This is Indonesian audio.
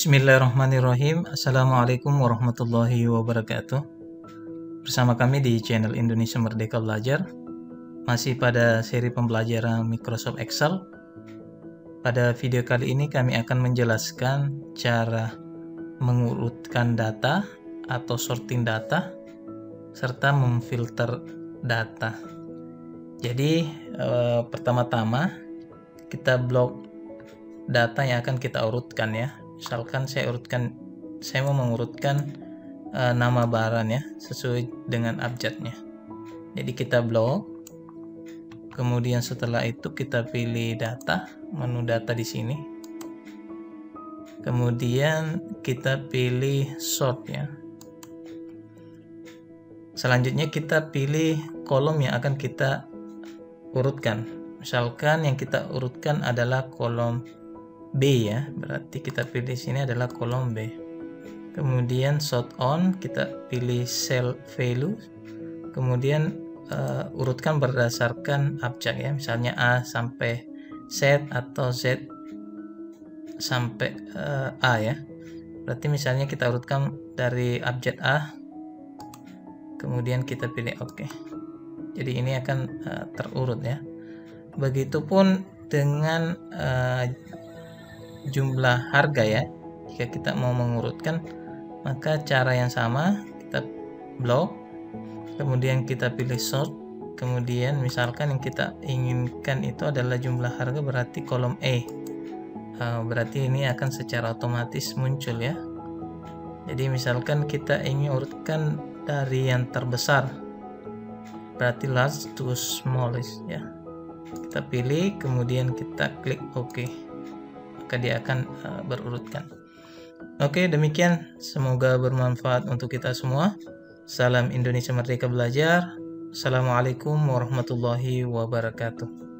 Bismillahirrahmanirrahim. Assalamualaikum warahmatullahi wabarakatuh. Bersama kami di channel Indonesia Merdeka Belajar, masih pada seri pembelajaran Microsoft Excel. Pada video kali ini kami akan menjelaskan cara mengurutkan data atau sorting data serta memfilter data. Jadi pertama-tama kita blok data yang akan kita urutkan ya. Misalkan saya mau mengurutkan nama barang ya sesuai dengan abjadnya. Jadi kita blok. Kemudian setelah itu kita pilih data, menu data di sini. Kemudian kita pilih sort ya. Selanjutnya kita pilih kolom yang akan kita urutkan. Misalkan yang kita urutkan adalah kolom B ya, berarti kita pilih sini adalah kolom B. Kemudian sort on, kita pilih cell value. Kemudian urutkan berdasarkan abjad ya, misalnya A sampai Z atau Z sampai A ya. Berarti misalnya kita urutkan dari abjad A, kemudian kita pilih OK. Jadi ini akan terurut ya. Begitupun dengan jumlah harga ya. Jika kita mau mengurutkan, maka cara yang sama, kita blok, kemudian kita pilih sort, kemudian misalkan yang kita inginkan itu adalah jumlah harga, berarti kolom E. Berarti ini akan secara otomatis muncul ya. Jadi misalkan kita ingin urutkan dari yang terbesar, berarti large to smallest ya. Kita pilih, kemudian kita klik OK. Dia akan berurutkan. Oke, demikian, semoga bermanfaat untuk kita semua. Salam Indonesia Merdeka Belajar. Assalamualaikum warahmatullahi wabarakatuh.